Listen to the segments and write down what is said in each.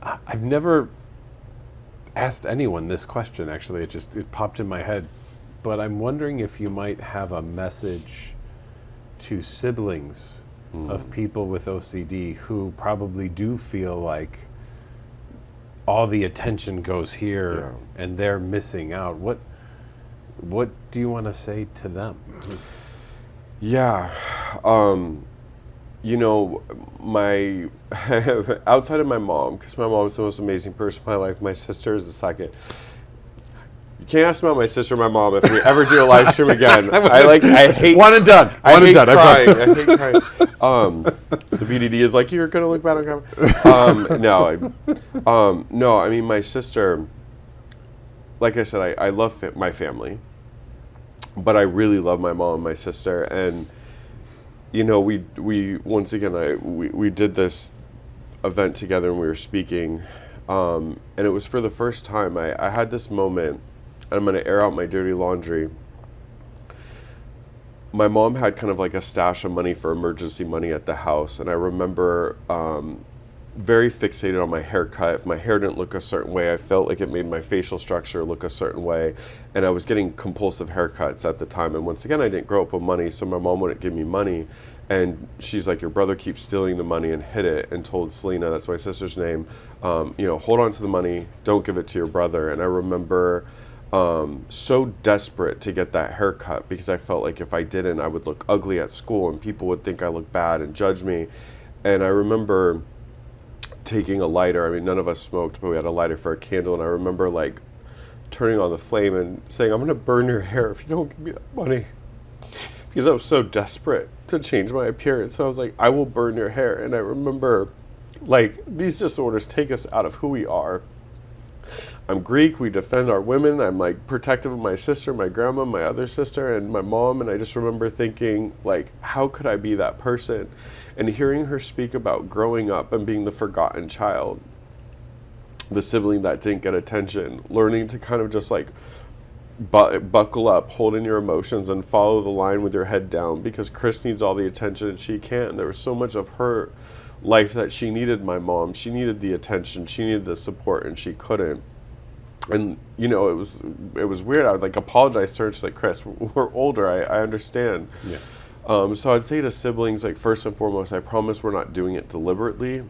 I've never asked anyone this question, actually. It popped in my head. But I'm wondering if you might have a message to siblings of people with OCD who probably do feel like all the attention goes here and they're missing out. What do you want to say to them? Yeah. You know, my outside of my mom, because my mom is the most amazing person in my life, my sister is the second. You can't ask about my sister or my mom if we ever do a live stream again. I hate One and done. I One and hate done. crying. I hate crying. The BDD is like, you're gonna look bad on camera. No, I mean, my sister, like I said, I love my family, but I really love my mom and my sister. And you know, we once again, we did this event together and we were speaking, and it was for the first time I had this moment, and I'm going to air out my dirty laundry. My mom had kind of like a stash of money for emergency money at the house, and I remember very fixated on my haircut. If my hair didn't look a certain way, I felt like it made my facial structure look a certain way, and I was getting compulsive haircuts at the time. And once again, I didn't grow up with money, so my mom wouldn't give me money, and she's like, your brother keeps stealing the money, and hid it and told Selena, that's my sister's name, hold on to the money, don't give it to your brother. And I remember so desperate to get that haircut because I felt like if I didn't, I would look ugly at school and people would think I looked bad and judge me. And I remember taking a lighter. I mean, none of us smoked, but we had a lighter for a candle. And I remember like turning on the flame and saying, I'm going to burn your hair if you don't give me that money. Because I was so desperate to change my appearance. So I was like, I will burn your hair. And I remember like these disorders take us out of who we are. I'm Greek, we defend our women. I'm like protective of my sister, my grandma, my other sister, and my mom. And I just remember thinking like, how could I be that person? And hearing her speak about growing up and being the forgotten child, the sibling that didn't get attention, learning to kind of just like buckle up, hold in your emotions and follow the line with your head down because Chris needs all the attention and she can't. And there was so much of her life that she needed my mom. She needed the attention, she needed the support, and she couldn't. And you know, it was weird. I would like apologize to her. She's like, Chris, we're older. I understand. Yeah. So I'd say to siblings, like first and foremost, I promise we're not doing it deliberately.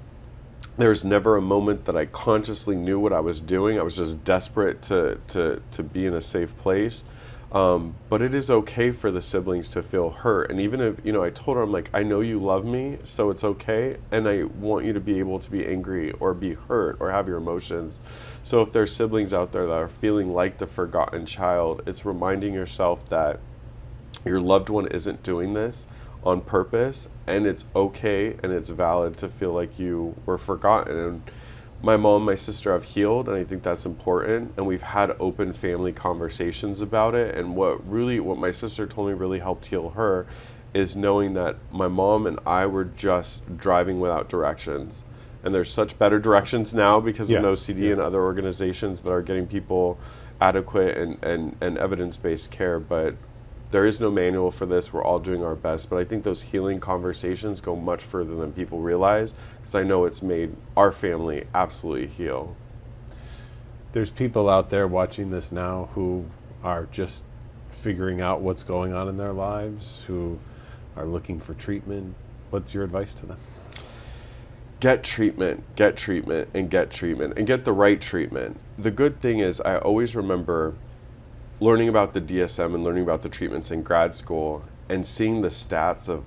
There's never a moment that I consciously knew what I was doing. I was just desperate to be in a safe place. But it is okay for the siblings to feel hurt. And even if, you know, I told her, I'm like, I know you love me, so it's okay. And I want you to be able to be angry or be hurt or have your emotions. So if there's siblings out there that are feeling like the forgotten child, it's reminding yourself that your loved one isn't doing this on purpose, and it's okay and it's valid to feel like you were forgotten. And my mom and my sister have healed, and I think that's important, and we've had open family conversations about it. And what my sister told me really helped heal her is knowing that my mom and I were just driving without directions. And there's such better directions now because of NOCD and other organizations that are getting people adequate and evidence-based care, but there is no manual for this. We're all doing our best, but I think those healing conversations go much further than people realize, because I know it's made our family absolutely heal. There's people out there watching this now who are just figuring out what's going on in their lives, who are looking for treatment. What's your advice to them? Get treatment, and get treatment, and get the right treatment. The good thing is I always remember learning about the DSM and learning about the treatments in grad school and seeing the stats of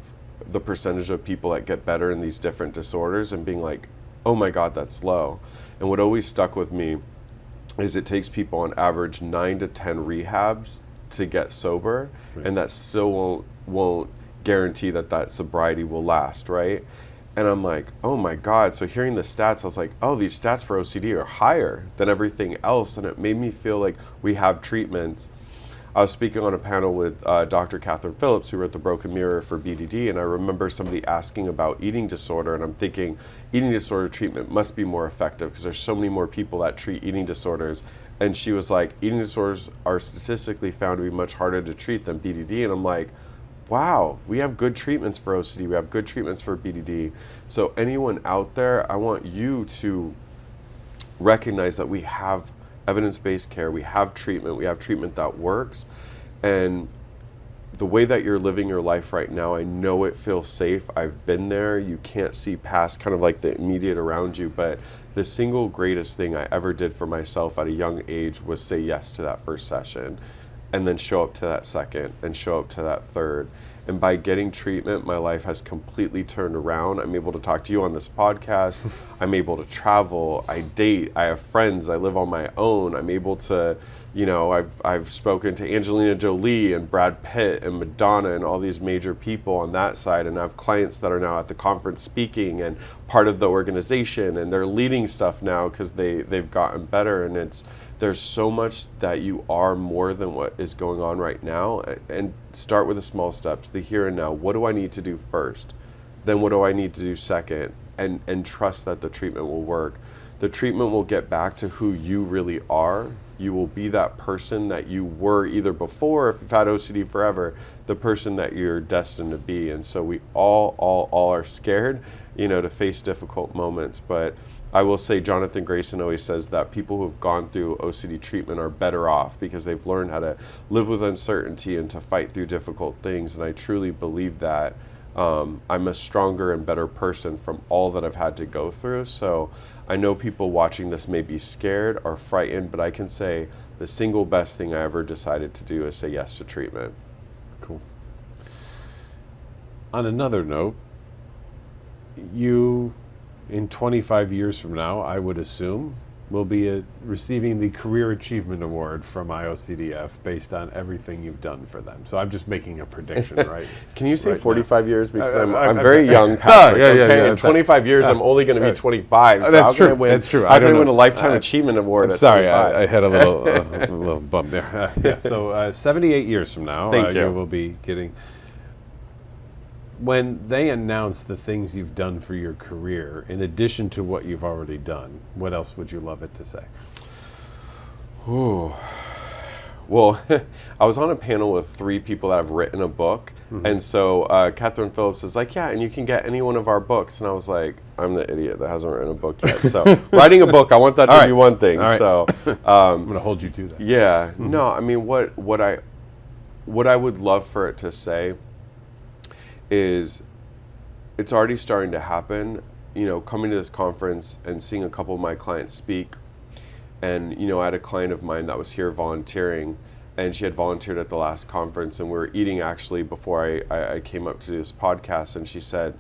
the percentage of people that get better in these different disorders and being like, oh my God, that's low. And what always stuck with me is it takes people on average 9 to 10 rehabs to get sober, right. And that still won't guarantee that sobriety will last, right? And I'm like, oh my God. So hearing the stats, I was like, oh, these stats for OCD are higher than everything else. And it made me feel like we have treatments. I was speaking on a panel with Dr. Catherine Phillips, who wrote The Broken Mirror for BDD. And I remember somebody asking about eating disorder. And I'm thinking eating disorder treatment must be more effective because there's so many more people that treat eating disorders. And she was like, eating disorders are statistically found to be much harder to treat than BDD. And I'm like, wow, we have good treatments for OCD, we have good treatments for BDD. So anyone out there, I want you to recognize that we have evidence-based care, we have treatment that works. And the way that you're living your life right now, I know it feels safe. I've been there. You can't see past kind of like the immediate around you, but the single greatest thing I ever did for myself at a young age was say yes to that first session, and then show up to that second, and show up to that third. And by getting treatment, my life has completely turned around. I'm able to talk to you on this podcast. I'm able to travel. I date. I have friends. I live on my own. I'm able to, I've spoken to Angelina Jolie and Brad Pitt and Madonna and all these major people on that side. And I have clients that are now at the conference speaking and part of the organization, and they're leading stuff now because they've gotten better. And there's so much that you are more than what is going on right now. And start with the small steps, the here and now. What do I need to do first? Then what do I need to do second? And trust that the treatment will work. The treatment will get back to who you really are. You will be that person that you were either before, if you've had OCD forever, the person that you're destined to be. And so we all are scared, to face difficult moments. But I will say Jonathan Grayson always says that people who have gone through OCD treatment are better off because they've learned how to live with uncertainty and to fight through difficult things. And I truly believe that I'm a stronger and better person from all that I've had to go through. So I know people watching this may be scared or frightened, but I can say the single best thing I ever decided to do is say yes to treatment. Cool. On another note, you, in 25 years from now, I would assume, will be receiving the Career Achievement Award from IOCDF based on everything you've done for them. So I'm just making a prediction, right? Can you say right 45 now. years? Because I'm very young, Patrick. Yeah, in 25 years, I'm only going to be 25. So that's true. That's true. How can I win a Lifetime Achievement Award at sorry, 25? I had a little bump there. So 78 years from now, you will be getting... When they announce the things you've done for your career, in addition to what you've already done, what else would you love it to say? Ooh. Well, I was on a panel with 3 people that have written a book. Mm-hmm. And so Catherine Phillips is like, yeah, and you can get any one of our books. And I was like, I'm the idiot that hasn't written a book yet. So writing a book, I want that to be one thing. Right. So I'm going to hold you to that. Yeah. Mm-hmm. No, I mean, what I would love for it to say is it's already starting to happen, coming to this conference and seeing a couple of my clients speak. And, I had a client of mine that was here volunteering, and she had volunteered at the last conference, and we were eating actually before I came up to do this podcast, and she said,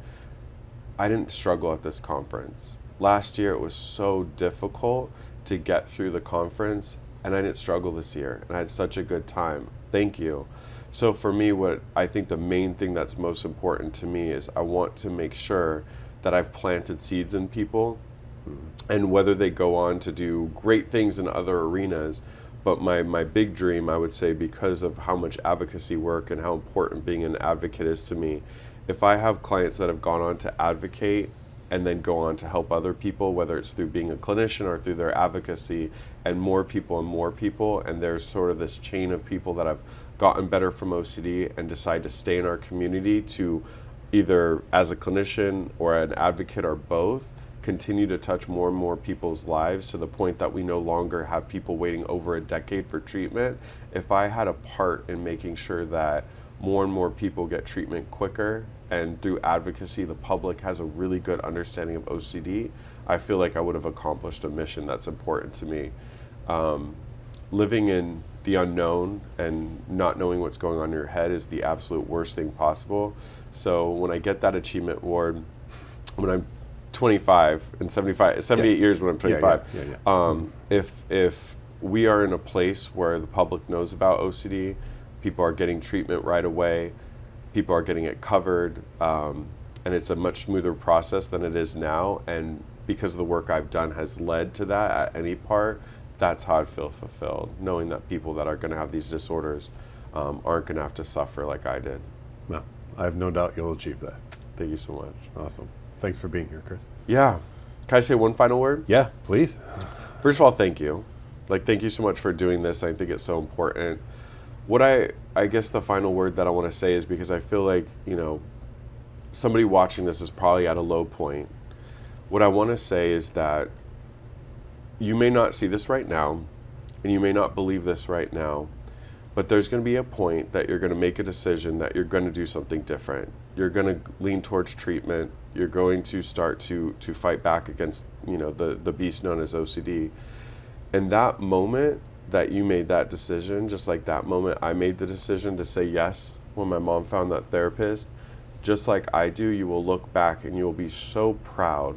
I didn't struggle at this conference. Last year it was so difficult to get through the conference, and I didn't struggle this year, and I had such a good time. Thank you. So for me, what I think the main thing that's most important to me is I want to make sure that I've planted seeds in people, and whether they go on to do great things in other arenas. But my big dream, I would say, because of how much advocacy work and how important being an advocate is to me, if I have clients that have gone on to advocate and then go on to help other people, whether it's through being a clinician or through their advocacy, and more people, and there's sort of this chain of people that have gotten better from OCD and decide to stay in our community to either as a clinician or an advocate or both, continue to touch more and more people's lives to the point that we no longer have people waiting over a decade for treatment. If I had a part in making sure that more and more people get treatment quicker, and through advocacy the public has a really good understanding of OCD, I feel like I would have accomplished a mission that's important to me. Living in the unknown and not knowing what's going on in your head is the absolute worst thing possible. So when I get that achievement award, when I'm 25 and 78 years when I'm 25, if we are in a place where the public knows about OCD, people are getting treatment right away, people are getting it covered, and it's a much smoother process than it is now, and because of the work I've done has led to that at any part, that's how I feel fulfilled, knowing that people that are going to have these disorders aren't going to have to suffer like I did. No, I have no doubt you'll achieve that. Thank you so much. Awesome. Thanks for being here, Chris. Yeah. Can I say one final word? Yeah, please. First of all, thank you. Thank you so much for doing this. I think it's so important. What I guess the final word that I want to say is, because I feel like, somebody watching this is probably at a low point. What I want to say is that you may not see this right now, and you may not believe this right now, but there's going to be a point that you're going to make a decision that you're going to do something different. You're going to lean towards treatment. You're going to start to fight back against, the beast known as OCD. And that moment that you made that decision, just like that moment I made the decision to say yes when my mom found that therapist, just like I do, you will look back and you will be so proud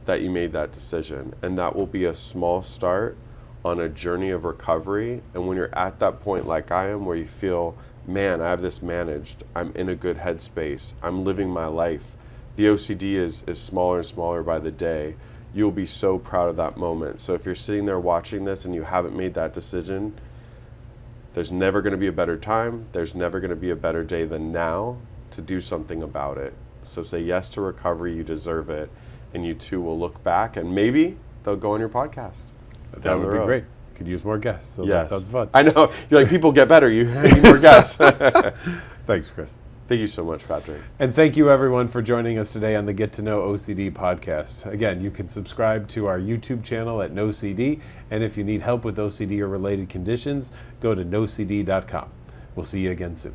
that you made that decision. And that will be a small start on a journey of recovery. And when you're at that point like I am, where you feel, man, I have this managed, I'm in a good headspace, I'm living my life, the OCD is smaller and smaller by the day, you'll be so proud of that moment. So if you're sitting there watching this and you haven't made that decision, there's never going to be a better time, there's never going to be a better day than now to do something about it. So say yes to recovery, you deserve it, and you too will look back and maybe they'll go on your podcast. That would be great. Could use more guests, so yes. That sounds fun. I know. You're like, people get better. You need more guests. Thanks, Chris. Thank you so much, Patrick. And thank you, everyone, for joining us today on the Get to Know OCD podcast. Again, you can subscribe to our YouTube channel at NOCD, and if you need help with OCD or related conditions, go to NOCD.com. We'll see you again soon.